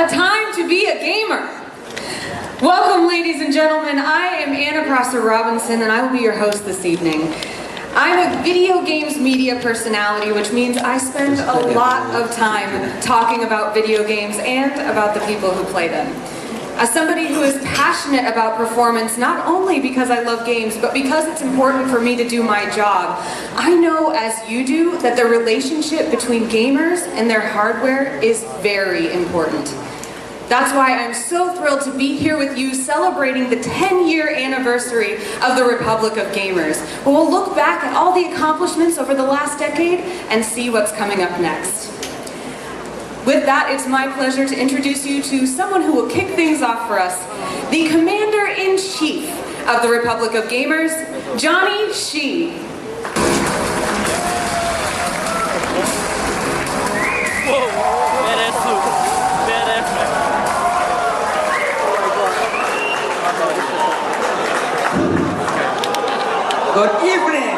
a time to be a gamer. Welcome, ladies and gentlemen. I am Anna Prosser Robinson, and I will be your host this evening. I'm a video games media personality, which means I spend a lot of time talking about video games and about the people who play them. As somebody who is passionate about performance, not only because I love games, but because it's important for me to do my job, I know, as you do, that the relationship between gamers and their hardware is very important. That's why I'm so thrilled to be here with you celebrating the 10-year anniversary of the Republic of Gamers. We'll look back at all the accomplishments over the last decade and see what's coming up next. With that, it's my pleasure to introduce you to someone who will kick things off for us, the Commander-in-Chief of the Republic of Gamers, Johnny Shi. Good evening.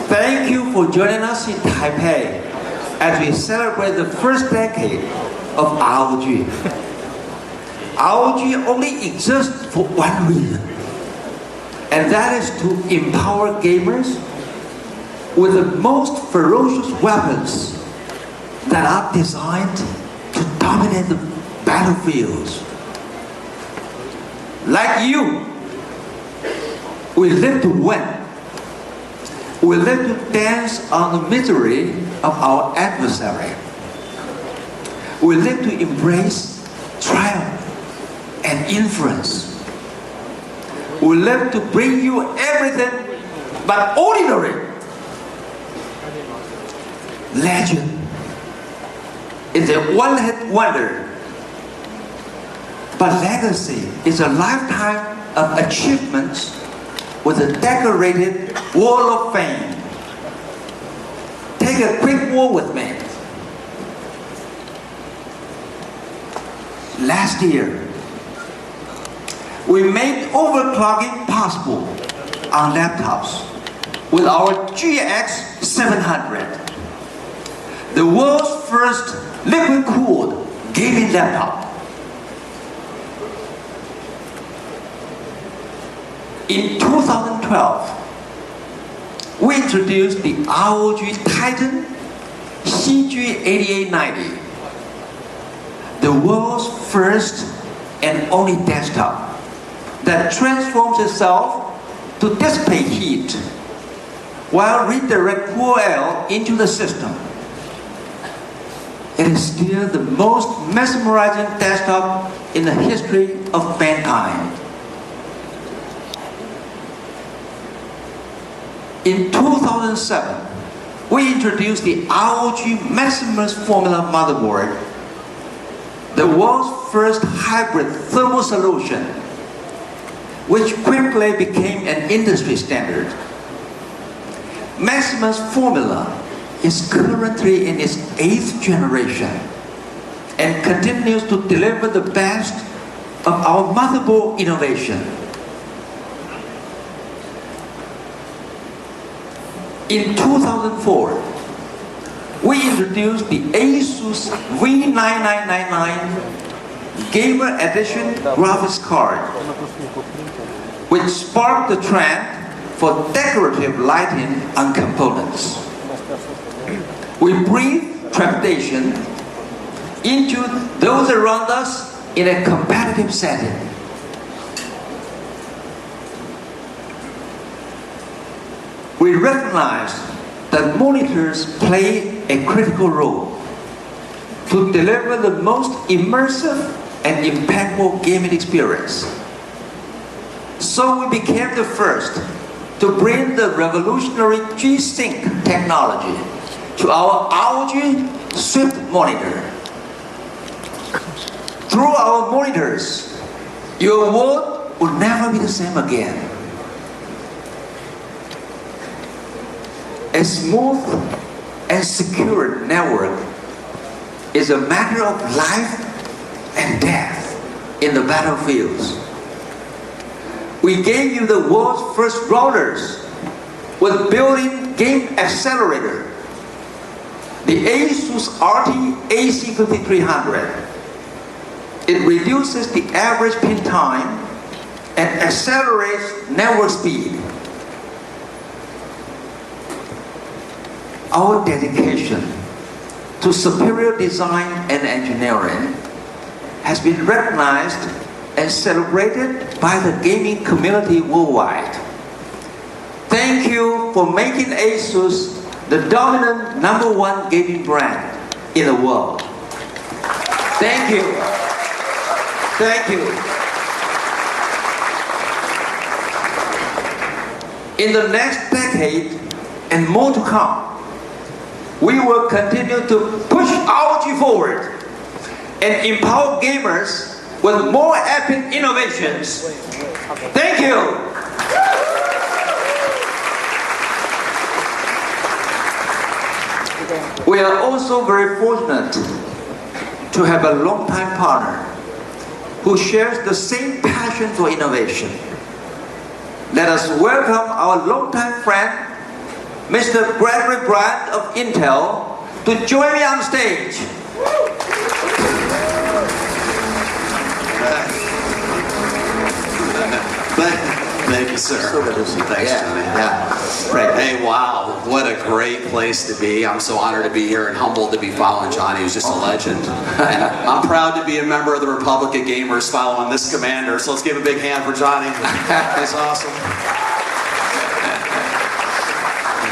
Thank you for joining us in Taipei as we celebrate the first decade of ROG. ROG only exists for one reason, and that is to empower gamers with the most ferocious weapons that are designed to dominate the battlefields. Like you, we live to win. We live to dance on the misery of our adversary. We live to embrace triumph and influence. We live to bring you everything but ordinary. Legend is a one-hit wonder, but legacy is a lifetime of achievements with a decorated wall of fame. Take a quick walk with me. Last year, we made overclocking possible on laptops with our GX 700, the world's first liquid-cooled gaming laptop. In 2012, we introduced the ROG Titan CG8890, the world's first and only desktop that transforms itself to dissipate heat while redirect cool air into the system. It is still the most mesmerizing desktop in the history of mankind. In 2007, we introduced the ROG Maximus Formula motherboard, the world's first hybrid thermal solution, which quickly became an industry standard. Maximus Formula is currently in its 8th generation and continues to deliver the best of our motherboard innovation. In 2004, we introduced the Asus V9999 Gamer Edition graphics card, which sparked the trend for decorative lighting on components. We breathe trepidation into those around us in a competitive setting. We recognize that monitors play a critical role to deliver the most immersive and impactful gaming experience. So we became the first to bring the revolutionary G-Sync technology to our ROG Swift monitor. Through our monitors, your world will never be the same again. A smooth and secure network is a matter of life and death in the battlefields. We gave you the world's first routers with built-in game accelerator. The Asus RT AC5300. It reduces the average pin time and accelerates network speed. Our dedication to superior design and engineering has been recognized and celebrated by the gaming community worldwide. Thank you for making Asus the dominant #1 gaming brand in the world. Thank you. Thank you. In the next decade and more to come, we will continue to push ROG forward and empower gamers with more epic innovations. Thank you. We are also very fortunate to have a longtime partner who shares the same passion for innovation. Let us welcome our longtime friend, Mr. Gregory Bryant of Intel, to join me on stage. Thank you, sir. So good to see you. Thanks, Johnny. Great. Hey, wow, what a great place to be. I'm so honored to be here and humbled to be following Johnny, who's just a legend. And I'm proud to be a member of the Republic of Gamers following this commander. So let's give a big hand for Johnny. That's awesome.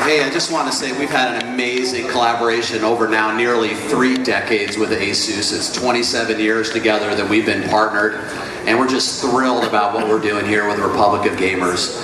Hey, I just want to say we've had an amazing collaboration over now nearly 3 decades with Asus. It's 27 years together that we've been partnered, and we're just thrilled about what we're doing here with the Republic of Gamers.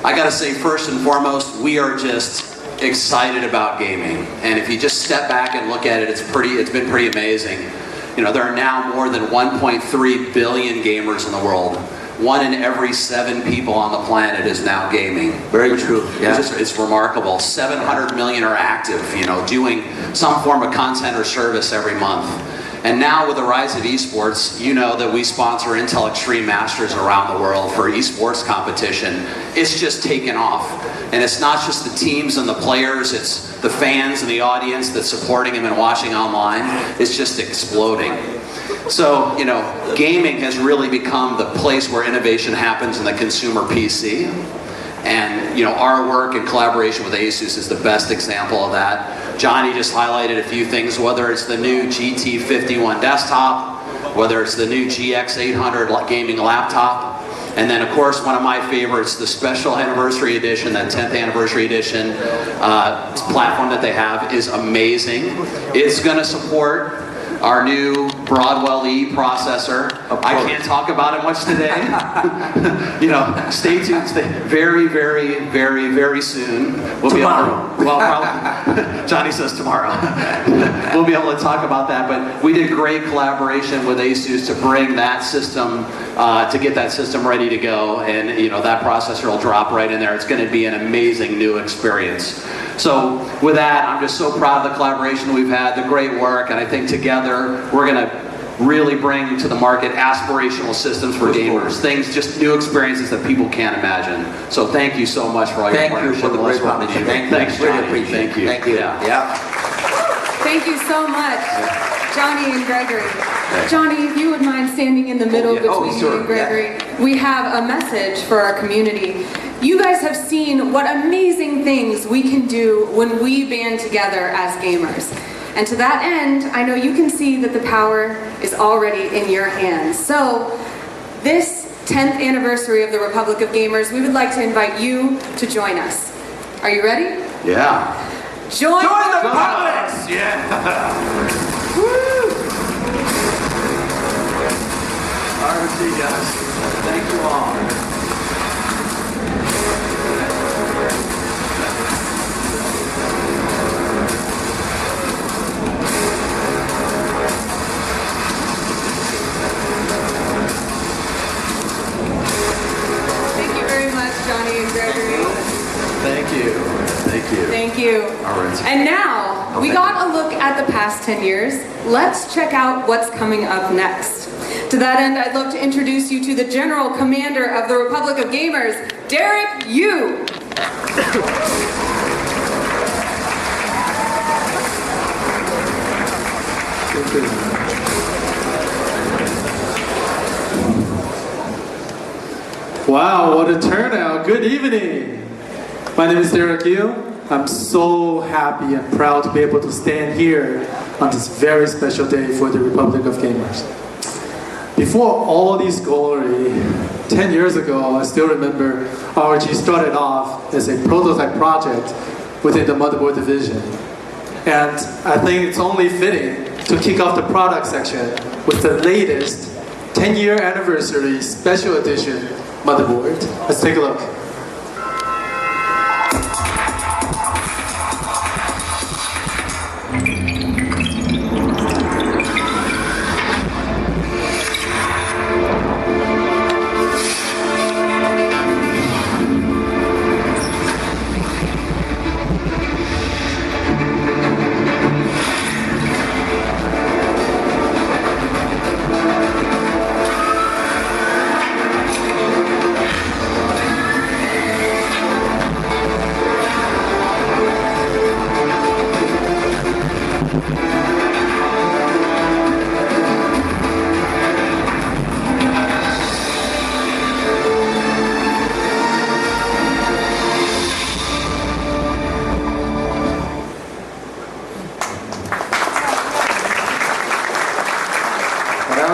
I gotta say, first and foremost, we are just excited about gaming. And if you just step back and look at it, it's been pretty amazing. You know, there are now more than 1.3 billion gamers in the world. 1 in every 7 people on the planet is now gaming. Very true. Yeah. It's remarkable. 700 million are active, you know, doing some form of content or service every month. And now with the rise of esports, you know that we sponsor Intel Extreme Masters around the world for esports competition. It's just taken off. And it's not just the teams and the players, it's the fans and the audience that's supporting them and watching online. It's just exploding. So, you know, gaming has really become the place where innovation happens in the consumer PC. And, you know, our work in collaboration with Asus is the best example of that. Johnny just highlighted a few things, whether it's the new GT51 desktop, whether it's the new GX800 gaming laptop, and then, of course, one of my favorites, the special anniversary edition, that 10th anniversary edition platform that they have is amazing. It's going to support our new Broadwell E processor. I can't talk about it much today. You know, stay tuned. Very, very, very, very soon. We'll tomorrow. Be able to, well, probably, Johnny says tomorrow. We'll be able to talk about that. But we did great collaboration with Asus to bring that system, to get that system ready to go. And, you know, that processor will drop right in there. It's going to be an amazing new experience. So with that, I'm just so proud of the collaboration we've had, the great work, and I think together we're going to really bring to the market aspirational systems for gamers, things, just new experiences that people can't imagine. So thank you so much for all your partnership. Thank you for the great partnership. Thanks, Johnny. Really appreciate it. Thank you. Thank you. Yeah. Thank you so much, Johnny and Gregory. Johnny, if you would mind standing in the middle between you and Gregory, we have a message for our community. You guys have seen what amazing things we can do when we band together as gamers. And to that end, I know you can see that the power is already in your hands. So, this 10th anniversary of the Republic of Gamers, we would like to invite you to join us. Are you ready? Yeah. Join the Computex! Yeah. Woo! ROG, guys. Thank you all. Thank you very much, Johnny and Gregory. Thank you. Thank you. Thank you. All right. And now, we got a look at the past 10 years. Let's check out what's coming up next. To that end, I'd love to introduce you to the General Commander of the Republic of Gamers, Derek Yu. Wow, what a turnout. Good evening. My name is Derek Yu. I'm so happy and proud to be able to stand here on this very special day for the Republic of Gamers. Before all this glory, 10 years ago, I still remember ROG started off as a prototype project within the motherboard division. And I think it's only fitting to kick off the product section with the latest 10-year anniversary special edition motherboard. Let's take a look.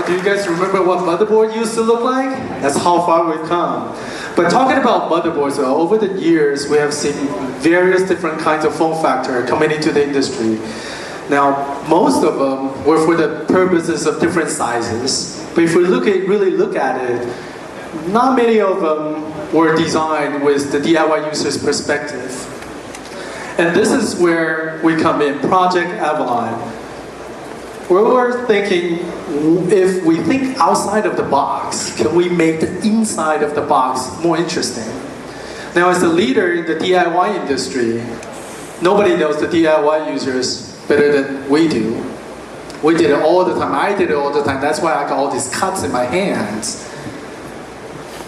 Do you guys remember what motherboard used to look like? That's how far we've come. But talking about motherboards, over the years, we have seen various different kinds of form factor coming into the industry. Now, most of them were for the purposes of different sizes. But if we really look at it, not many of them were designed with the DIY user's perspective. And this is where we come in, Project Avalon. We're thinking, if we think outside of the box, can we make the inside of the box more interesting? Now, as a leader in the DIY industry, nobody knows the DIY users better than we do. We did it all the time. I did it all the time. That's why I got all these cuts in my hands.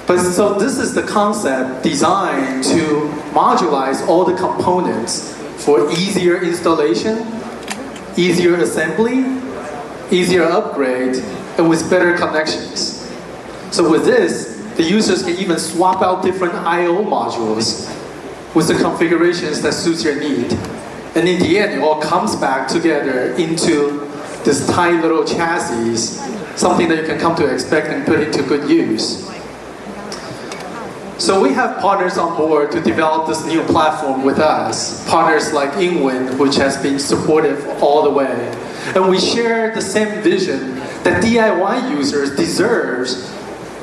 But so this is the concept designed to modularize all the components for easier installation, easier assembly, easier upgrade, and with better connections. So with this, the users can even swap out different I/O modules with the configurations that suits your need. And in the end, it all comes back together into this tiny little chassis, something that you can come to expect and put into good use. So we have partners on board to develop this new platform with us. Partners like Ingwin, which has been supportive all the way. And we share the same vision that DIY users deserves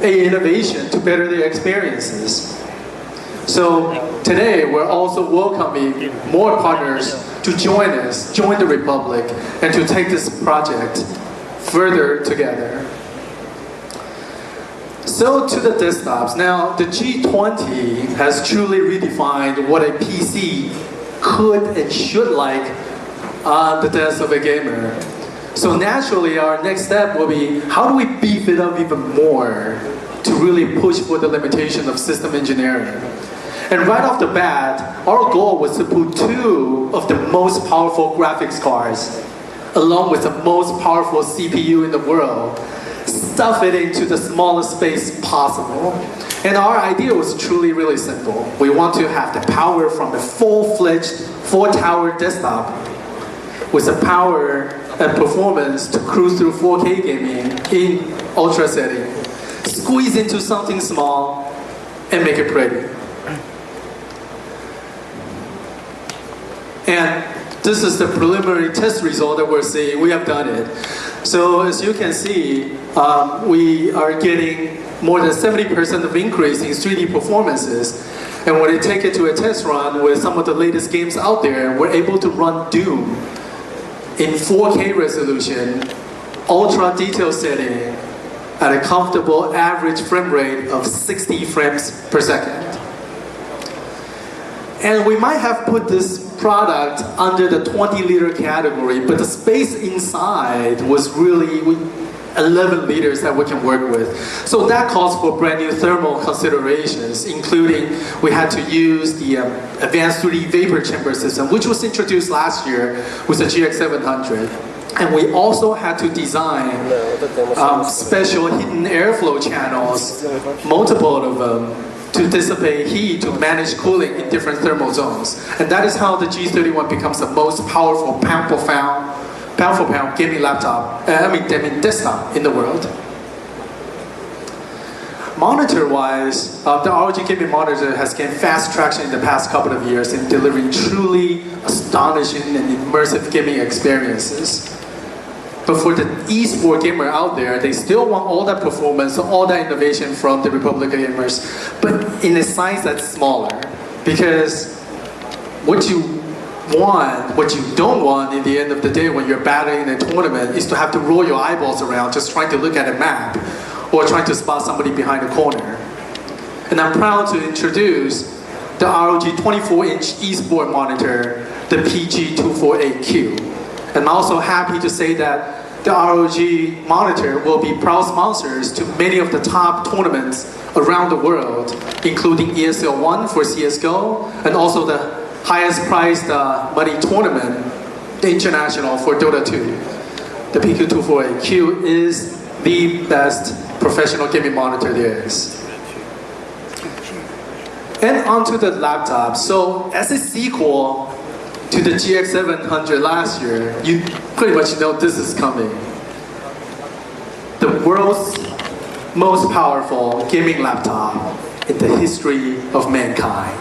an innovation to better their experiences. So today we're also welcoming more partners to join us, join the Republic, and to take this project further together. So to the desktops. Now the G20 has truly redefined what a PC could and should like on the desk of a gamer. So naturally our next step will be, how do we beef it up even more to really push for the limitation of system engineering? And right off the bat, our goal was to put two of the most powerful graphics cards, along with the most powerful CPU in the world, stuff it into the smallest space possible. And our idea was truly really simple. We want to have the power from the full-fledged 4-tower desktop with the power and performance to cruise through 4K gaming in ultra setting, squeeze into something small, and make it pretty. And this is the preliminary test result that we're seeing. We have done it. So as you can see, we are getting more than 70% of increase in 3D performances. And when we take it to a test run with some of the latest games out there, we're able to run Doom in 4K resolution, ultra detail setting, at a comfortable average frame rate of 60 frames per second. And we might have put this product under the 20-liter category, but the space inside was really 11 liters that we can work with. So that calls for brand new thermal considerations, including we had to use the advanced 3D vapor chamber system, which was introduced last year with the GX700. And we also had to design special hidden airflow channels, multiple of them, to dissipate heat, to manage cooling in different thermal zones. And that is how the G31 becomes the most powerful pound for pound gaming laptop, gaming desktop in the world. Monitor-wise, the ROG gaming monitor has gained fast traction in the past couple of years in delivering truly astonishing and immersive gaming experiences. But for the eSport gamer out there, they still want all that performance, all that innovation from the Republic of Gamers, but in a size that's smaller. Because what you want, what you don't want in the end of the day when you're battling in a tournament is to have to roll your eyeballs around just trying to look at a map or trying to spot somebody behind a corner. And I'm proud to introduce the ROG 24-inch eSport monitor, the PG248Q. And I'm also happy to say that the ROG monitor will be proud sponsors to many of the top tournaments around the world, including ESL 1 for CSGO, and also the highest priced money tournament, the International for Dota 2. The PQ248Q is the best professional gaming monitor there is. And onto the laptop. So as a sequel to the GX700 last year, you pretty much know this is coming. The world's most powerful gaming laptop in the history of mankind.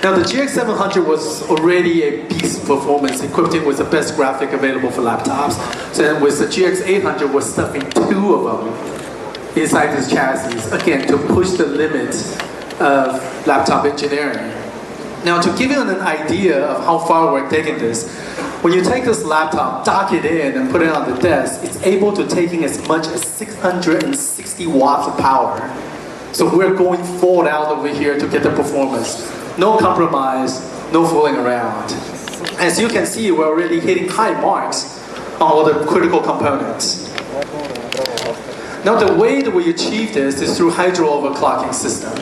Now the GX700 was already a beast performance, equipped it with the best graphic available for laptops. So then with the GX800, we're stuffing 2 of them inside this chassis, again, to push the limits of laptop engineering. Now to give you an idea of how far we're taking this, when you take this laptop, dock it in and put it on the desk, it's able to take in as much as 660 watts of power. So we're going full out over here to get the performance. No compromise, no fooling around. As you can see, we're already hitting high marks on all the critical components. Now the way that we achieve this is through hydro overclocking system.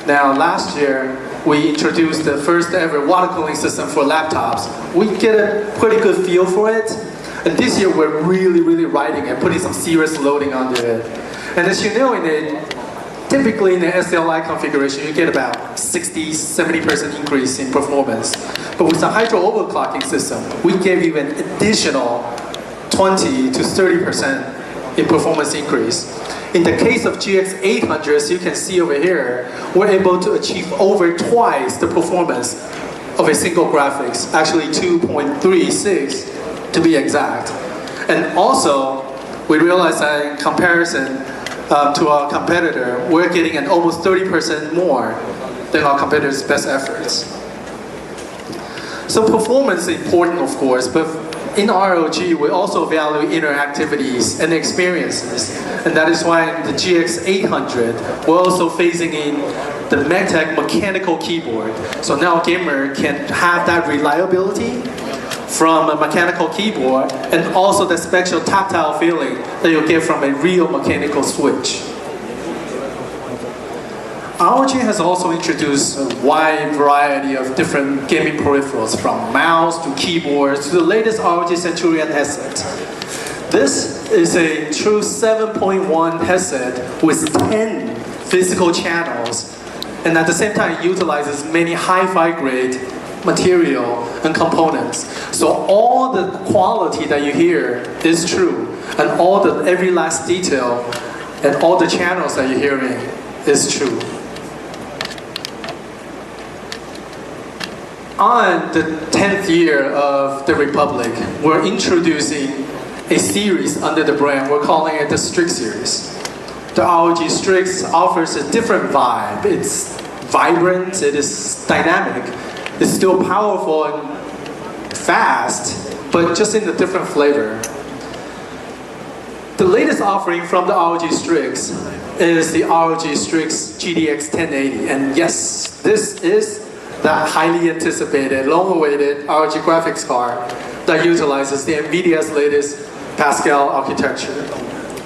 Now last year, we introduced the first ever water cooling system for laptops. We get a pretty good feel for it. And this year we're really riding it, putting some serious loading onto it. And as you know, typically in the SLI configuration, you get about 60-70% increase in performance. But with the hydro overclocking system, we gave you an additional 20 to 30% in performance increase. In the case of GX800, as you can see over here, we're able to achieve over twice the performance of a single graphics, actually 2.36 to be exact. And also, we realized that in comparison to our competitor, we're getting an almost 30% more than our competitor's best efforts. So performance is important, of course, but in ROG, we also value inner activities and experiences. And that is why in the GX800, we're also phasing in the MagTech mechanical keyboard. So now a gamer can have that reliability from a mechanical keyboard and also the special tactile feeling that you'll get from a real mechanical switch. ROG has also introduced a wide variety of different gaming peripherals, from mouse to keyboards to the latest ROG Centurion headset. This is a true 7.1 headset with 10 physical channels, and at the same time it utilizes many hi-fi grade material and components. So all the quality that you hear is true, and every last detail and all the channels that you're hearing is true. On the 10th year of the Republic, we're introducing a series under the brand. We're calling it the Strix series. The ROG Strix offers a different vibe. It's vibrant, it is dynamic, it's still powerful and fast, but just in a different flavor. The latest offering from the ROG Strix is the ROG Strix GTX 1080. And yes, this is that highly anticipated, long-awaited ROG graphics card that utilizes the NVIDIA's latest Pascal architecture.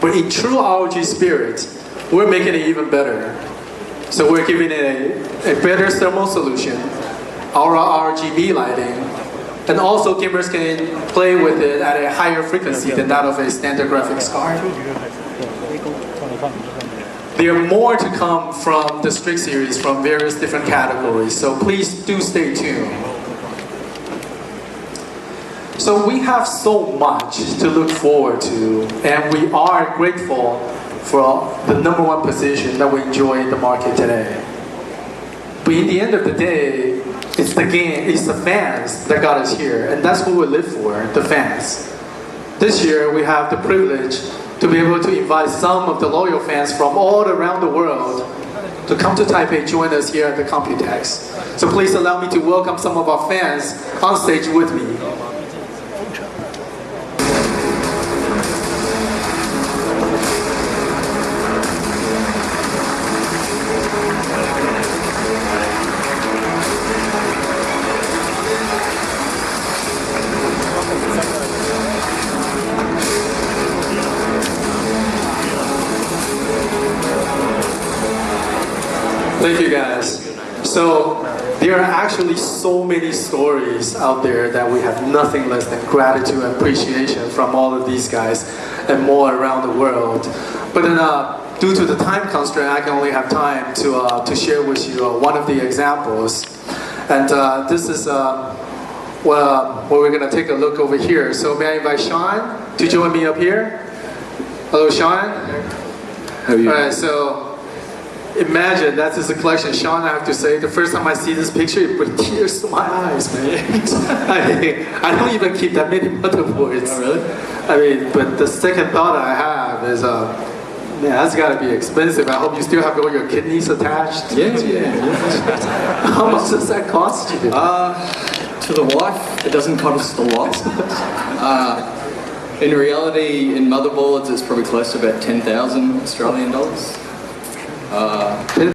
But in true ROG spirit, we're making it even better. So we're giving it a better thermal solution, Aura RGB lighting, and also gamers can play with it at a higher frequency than that of a standard graphics card. There are more to come from the Strix series from various different categories, so please do stay tuned. So we have so much to look forward to, and we are grateful for the #1 position that we enjoy in the market today. But in the end of the day, it's the game, it's the fans that got us here, and that's what we live for, the fans. This year we have the privilege to be able to invite some of the loyal fans from all around the world to come to Taipei, join us here at the Computex. So please allow me to welcome some of our fans on stage with me. Thank you guys. So there are actually so many stories out there that we have nothing less than gratitude and appreciation from all of these guys and more around the world. But then due to the time constraint, I can only have time to share with you one of the examples. And this is what we're gonna take a look over here. So may I invite Sean to join me up here? Hello, Sean. How are you? All right, so imagine that's just a collection. Sean, I have to say, the first time I see this picture, it brings tears to my eyes, man. I don't even keep that many motherboards. Oh, really? I mean, but the second thought I have is, man, that's gotta be expensive. I hope you still have all your kidneys attached. Yeah. How much does that cost you? To the wife, it doesn't cost a lot. In reality, in motherboards, it's probably close to about 10,000 Australian dollars.